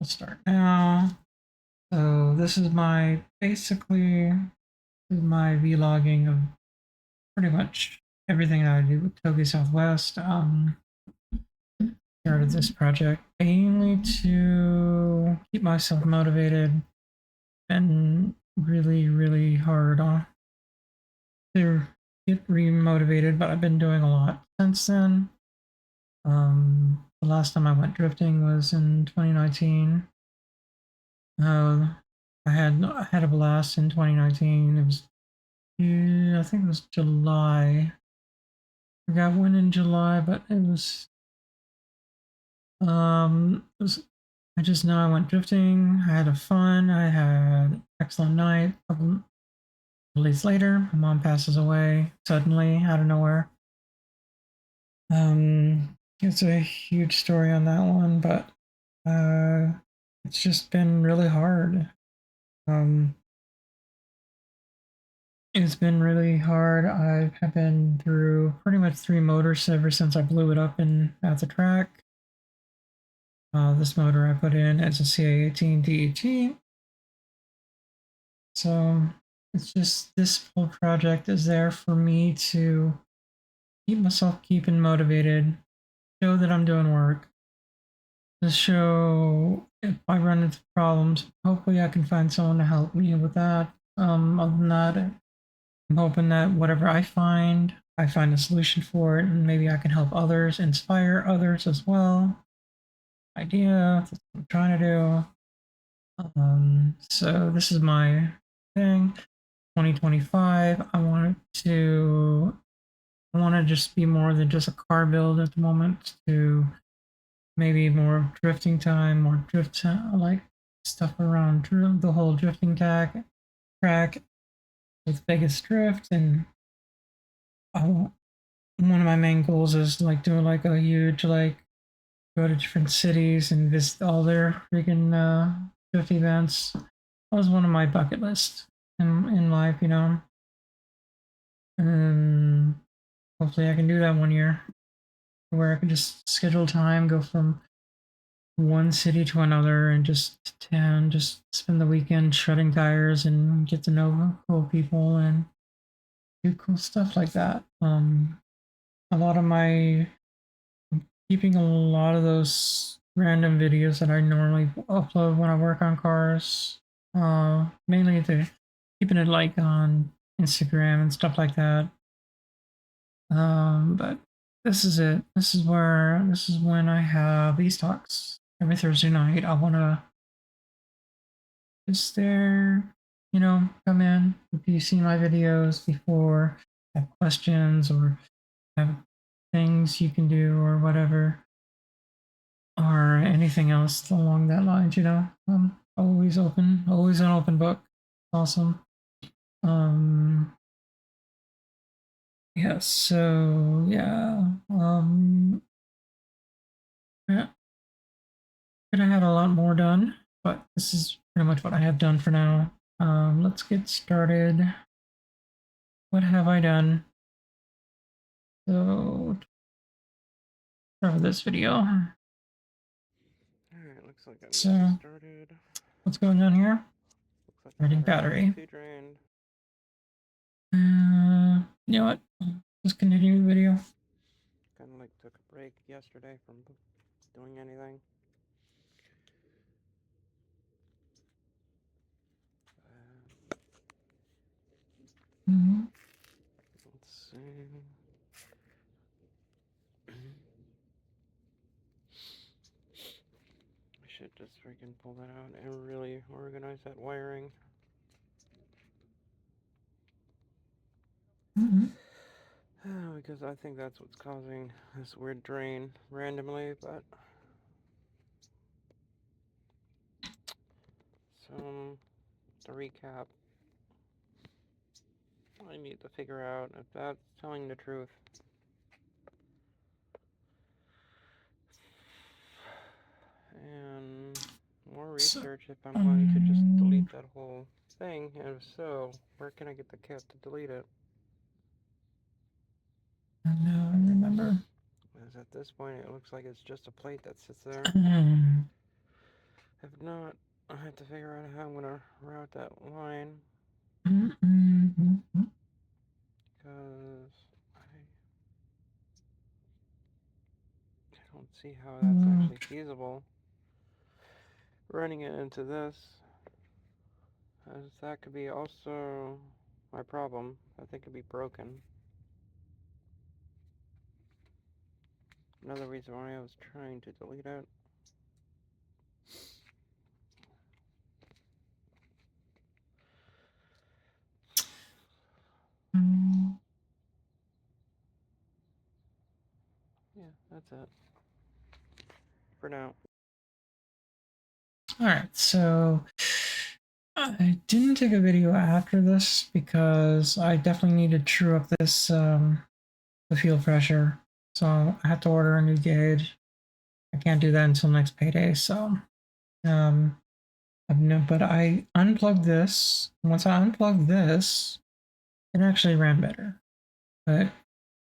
We'll start now. So this is my basically my vlogging of pretty much everything that I do with TougeSW. Started this project mainly to keep myself motivated and really hard on to get re-motivated, but I've been doing a lot since then. The last time I went drifting was in 2019. I had a blast in 2019. It was, I think it was July. I forgot when in July, but it was. I just know I went drifting. I had a fun. I had an excellent night. A couple days later, my mom passes away suddenly out of nowhere. It's a huge story on that one, but it's just been really hard. It's been really hard. I have been through pretty much 3 motors ever since I blew it up at the track. This motor I put in as a ca18det. So it's just this whole project is there for me to keep myself keeping motivated, show that I'm doing work, to show if I run into problems, hopefully I can find someone to help me with that. Other than that, I'm hoping that whatever I find a solution for it, and maybe I can help others, inspire others as well. Idea, that's what I'm trying to do. So this is my thing. 2025. I want to just be more than just a car build at the moment. To maybe more drifting time, more drift like stuff around the whole drifting track with Vegas drift, and one of my main goals is like doing like a huge like go to different cities and visit all their freaking drift events. That was one of my bucket lists in life, you know. And hopefully I can do that one year where I can just schedule time, go from one city to another, and just spend the weekend shredding tires and get to know cool people and do cool stuff like that. A lot of my keeping a lot of those random videos that I normally upload when I work on cars. Mainly to keeping it like on Instagram and stuff like that. But this is it. This is when I have these talks every Thursday night. I wanna just there, you know, come in. If you've seen my videos before, have questions or have things you can do or whatever, or anything else along that lines, you know. I'm always open, always an open book. Awesome. Um, yeah, so yeah. Yeah, could have had a lot more done, but this is pretty much what I have done for now. Let's get started. What have I done? So, start with this video. Alright, looks like I'm getting started. What's going on here? Looks like Starting the battery. too drained. You know what? Just continue the video. Kind of like took a break yesterday from doing anything. Let's see. I should just freaking pull that out and really organize that wiring. Because I think that's what's causing this weird drain randomly, but so to recap, I need to figure out if that's telling the truth. And more research if I'm going to just delete that whole thing, and if so, where can I get the kit to delete it? No, I remember. Because at this point it looks like it's just a plate that sits there. If not, I have to figure out how I'm gonna route that line. Because I don't see how that's actually feasible. Running it into this, as that could be also my problem. That thing could be broken. Another reason why I was trying to delete it. Yeah, that's it. For now. Alright, so I didn't take a video after this because I definitely need to true up this the fuel pressure. So I have to order a new gauge. I can't do that until next payday, so but I unplugged this. Once I unplugged this, it actually ran better. But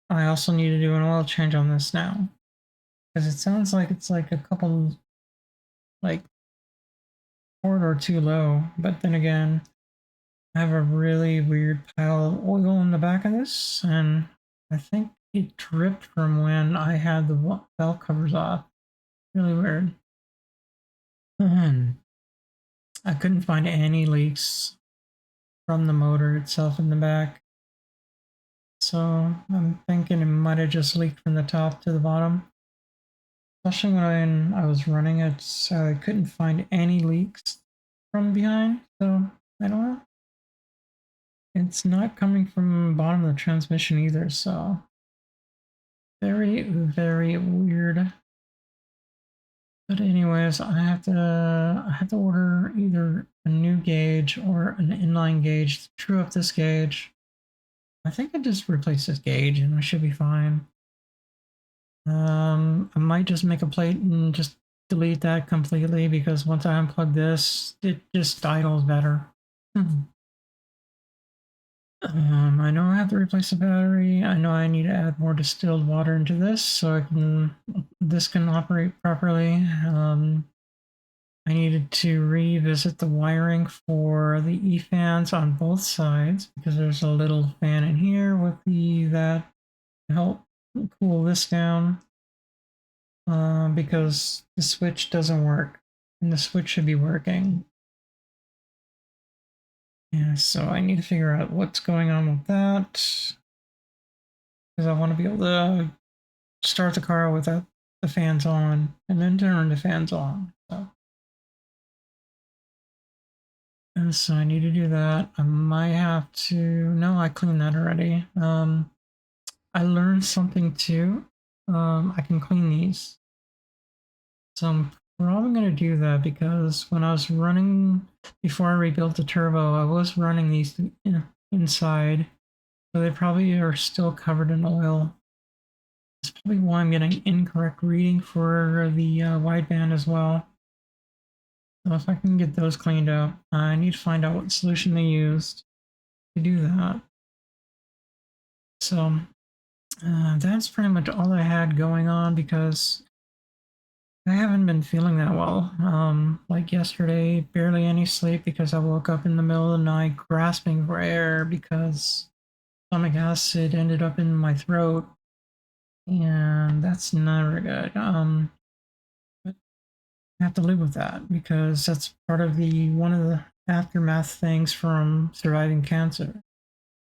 I also need to do an oil change on this now. Because it sounds like it's like a couple, like, quart or two low. But then again, I have a really weird pile of oil in the back of this, and I think it dripped from when I had the valve covers off. Really weird. I couldn't find any leaks from the motor itself in the back. So I'm thinking it might have just leaked from the top to the bottom. Especially when I was running it, so I couldn't find any leaks from behind. So I don't know. It's not coming from the bottom of the transmission either, so very, very weird. But anyways, I have to order either a new gauge or an inline gauge to true up this gauge. I think I just replace this gauge and I should be fine. I might just make a plate and just delete that completely because once I unplug this, it just idles better. I know I have to replace the battery. I know I need to add more distilled water into this so this can operate properly. I needed to revisit the wiring for the E-fans on both sides because there's a little fan in here with that to help cool this down because the switch doesn't work and the switch should be working. Yeah, so I need to figure out what's going on with that because I want to be able to start the car without the fans on and then turn the fans on. So I need to do that. I might have to. No, I cleaned that already. I learned something too. I can clean these. So I'm probably going to do that because when I was running, before I rebuilt the turbo, I was running these inside. So they probably are still covered in oil. That's probably why I'm getting incorrect reading for the wideband as well. So if I can get those cleaned up, I need to find out what solution they used to do that. So that's pretty much all I had going on because I haven't been feeling that well. Like yesterday, barely any sleep because I woke up in the middle of the night grasping for air because stomach acid ended up in my throat, and that's never good. But I have to live with that because that's part of one of the aftermath things from surviving cancer.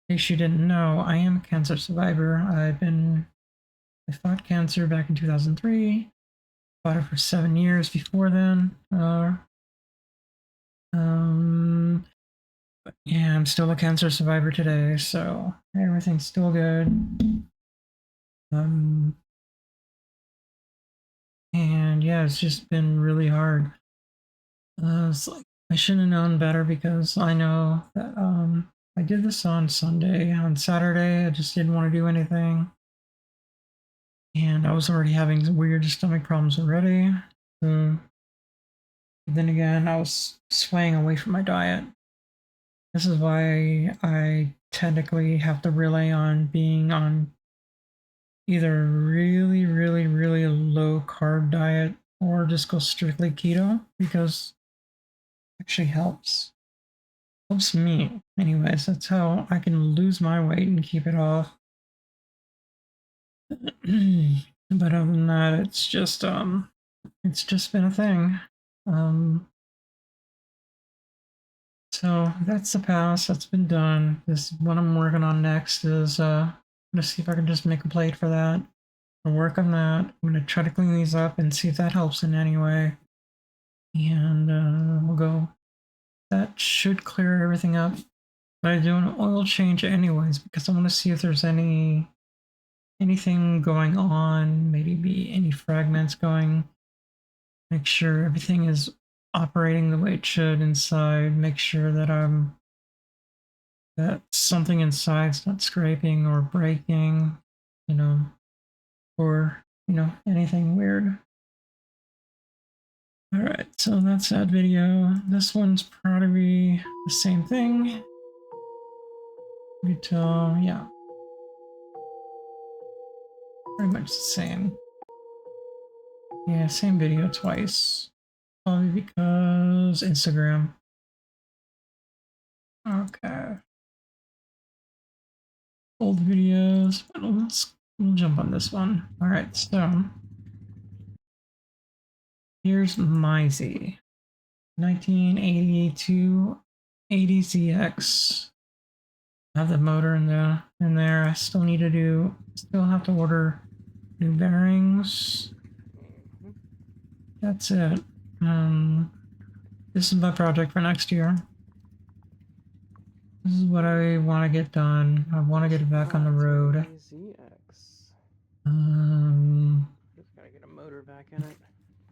In case you didn't know, I am a cancer survivor. I fought cancer back in 2003. Fought it for 7 years before then. But yeah, I'm still a cancer survivor today, so everything's still good. And yeah, it's just been really hard. It's like I should have known better because I know that I did this on Sunday. On Saturday, I just didn't want to do anything. And I was already having weird stomach problems already. Then again, I was swaying away from my diet. This is why I technically have to rely on being on either really, really, really low carb diet or just go strictly keto, because it actually helps me anyways. That's how I can lose my weight and keep it off. But other than that, it's just been a thing. So that's the past. That's been done. This what I'm working on next is I'm gonna see if I can just make a plate for that. I'll work on that. I'm gonna try to clean these up and see if that helps in any way. And we'll go. That should clear everything up. But I do an oil change anyways because I want to see if there's anything going on. Maybe be any fragments going. Make sure everything is operating the way it should inside. Make sure that that something inside's not scraping or breaking, you know, or anything weird. All right, so that's that video. This one's probably the same thing. Yeah, pretty much the same. Yeah, same video twice. Probably because Instagram. Okay. Old videos, but we'll jump on this one. All right, so here's my Z. 1982 80ZX. I have the motor in there. I still have to order new bearings. That's it. This is my project for next year. This is what I want to get done. I want to get it back on the road. Just gotta get a motor back in it.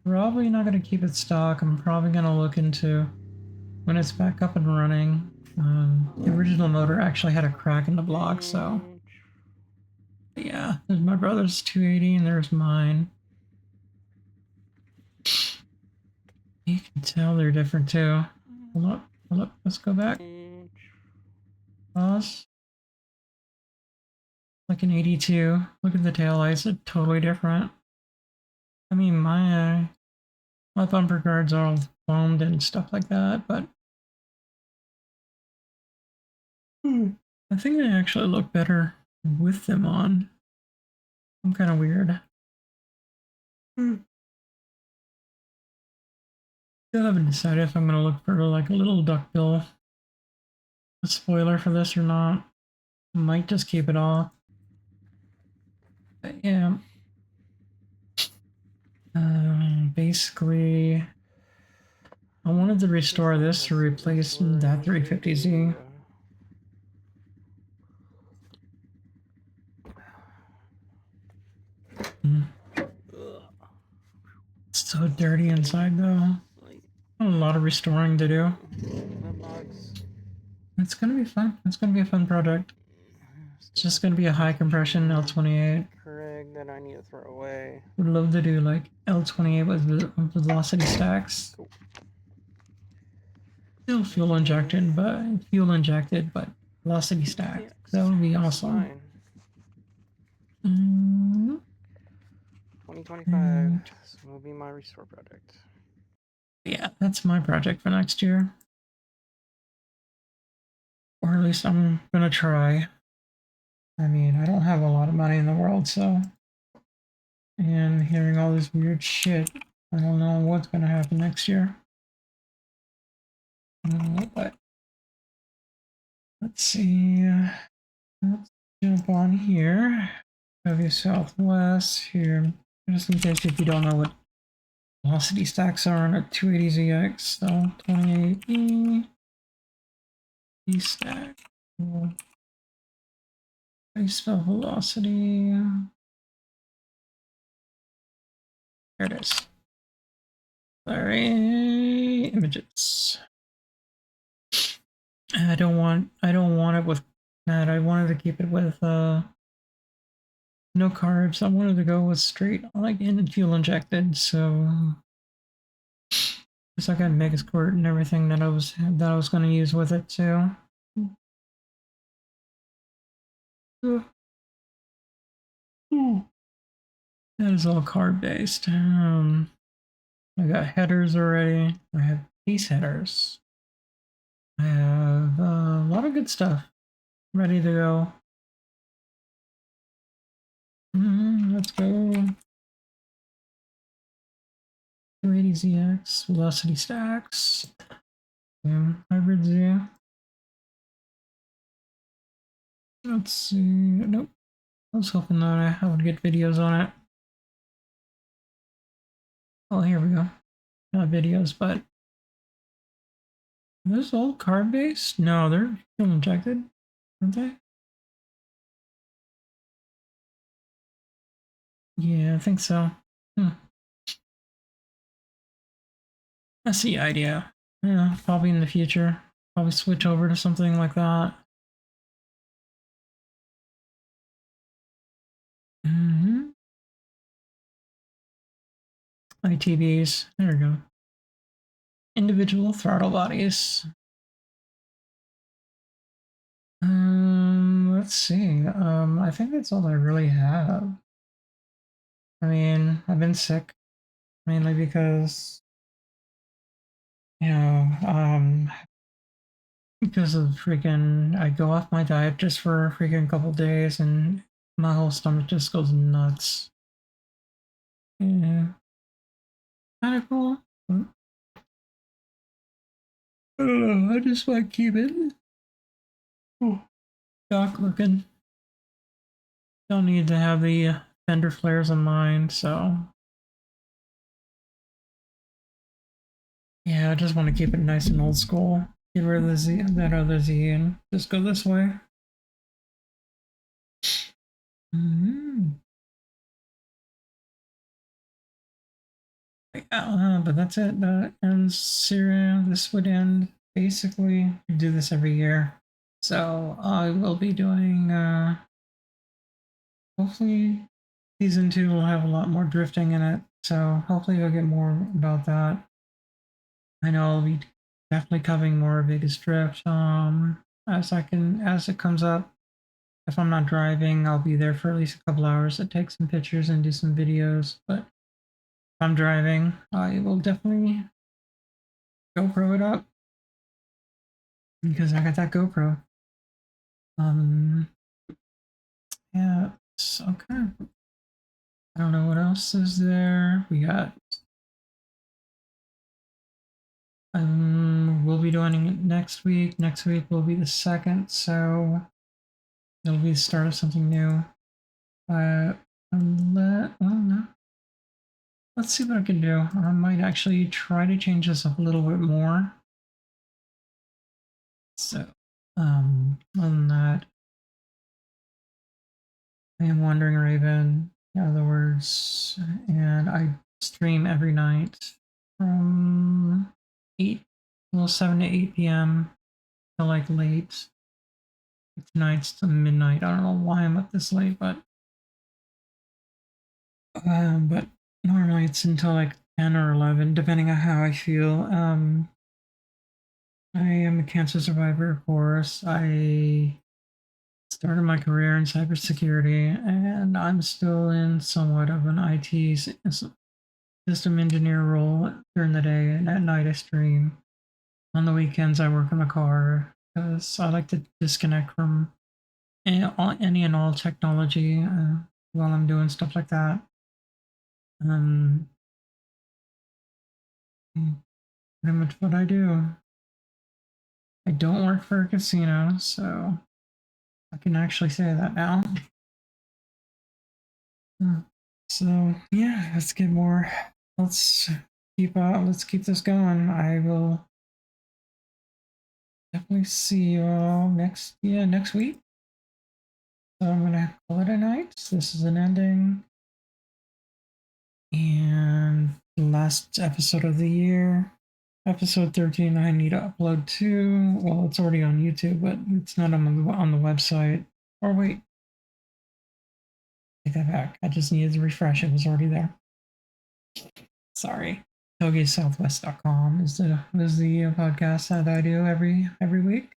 Probably not going to keep it stock. I'm probably going to look into when it's back up and running. The original motor actually had a crack in the block, so yeah, there's my brother's 280 and there's mine. You can tell they're different too. Hold up, let's go back. Pause. Like an 82. Look at the taillights, they're totally different. I mean, my bumper guards are all foamed and stuff like that, but I think they actually look better with them on. I'm kind of weird. Still haven't decided if I'm going to look for like a little duckbill spoiler for this or not. Might just keep it off. But yeah. Basically, I wanted to restore this to replace that 350Z. It's so dirty inside though. A lot of restoring to do. It's gonna be fun. It's gonna be a fun project. It's just gonna be a high compression L28. Craig that I need to throw away. Would love to do like L28 with velocity stacks. Cool. Still fuel injected, but velocity stack. That would be awesome. 2025 will be my restore project. Yeah, that's my project for next year. Or at least I'm gonna try. I mean, I don't have a lot of money in the world, so. And hearing all this weird shit, I don't know what's gonna happen next year. But let's see. Let's jump on here. Southwest here. Just in case if you don't know what velocity stacks are on a 280ZX. So 28E stack. Base velocity. There it is. Sorry, images. I don't want it with that. I wanted to keep it with no carbs. I wanted to go with straight like in fuel injected. So I got Mega Squirt and everything that I was going to use with it too. That is all carb based. I got headers already. I have piece headers. I have a lot of good stuff ready to go. Let's go. ca18ZX, velocity stacks, hybrid Z. Let's see. Nope. I was hoping that I would get videos on it. Oh, here we go. Not videos, but are those all carb based? No, they're fuel injected, aren't they? Yeah, I think so. That's the idea. Yeah, probably in the future. Probably switch over to something like that. ITBs. There we go. Individual throttle bodies. Let's see. I think that's all I really have. I mean, I've been sick mainly because, because of freaking, I go off my diet just for a freaking couple days and my whole stomach just goes nuts. Yeah. Kind of cool. I don't know, I just want to keep it stock looking. Don't need to have the fender flares on mine, so yeah, I just want to keep it nice and old school. Get rid of the Z, that other Z, and just go this way. But that's it. That ends Syria. This would end basically. We do this every year, so I will be doing. Hopefully, season 2 will have a lot more drifting in it. So hopefully, you'll get more about that. I know I'll be definitely covering more of Vegas Drift. As it comes up. If I'm not driving, I'll be there for at least a couple hours to take some pictures and do some videos. But if I'm driving, I will definitely GoPro it up because I got that GoPro. Yeah, it's okay. I don't know what else is there. We got. We'll be doing it next week. Next week will be the 2nd, so it'll be the start of something new. Oh no. Let's see what I can do. I might actually try to change this up a little bit more. So, other than that, I am Wandering Raven, in other words, and I stream every night from 7 to 8 p.m. to like late. Tonight's to midnight. I don't know why I'm up this late, but normally it's until like 10 or 11, depending on how I feel. I am a cancer survivor, of course. I started my career in cybersecurity, and I'm still in somewhat of an IT system engineer role during the day, and at night I stream. On the weekends, I work in the car because I like to disconnect from any and all technology while I'm doing stuff like that. Pretty much what I do. I don't work for a casino, so I can actually say that now. So yeah, let's get more. Let's let's keep this going. I will definitely see you all next week. So I'm gonna call it a night. This is an ending. And the last episode of the year. Episode 13 I need to upload to. Well, it's already on YouTube, but it's not on the website. Or wait. Take that back. I just needed to refresh. It was already there. Sorry. TougeSW is the podcast that I do every week.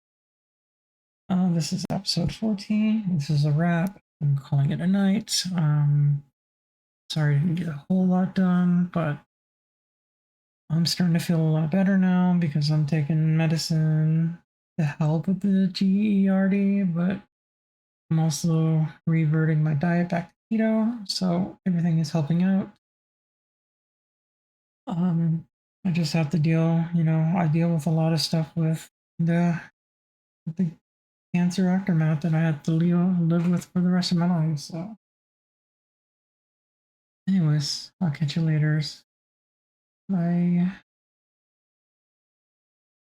This is episode 14. This is a wrap. I'm calling it a night. Sorry I didn't get a whole lot done, but I'm starting to feel a lot better now because I'm taking medicine to help with the GERD, but I'm also reverting my diet back to keto, so everything is helping out. I just have to deal, I deal with a lot of stuff with the cancer aftermath that I have to live with for the rest of my life. So, anyways, I'll catch you later. Bye.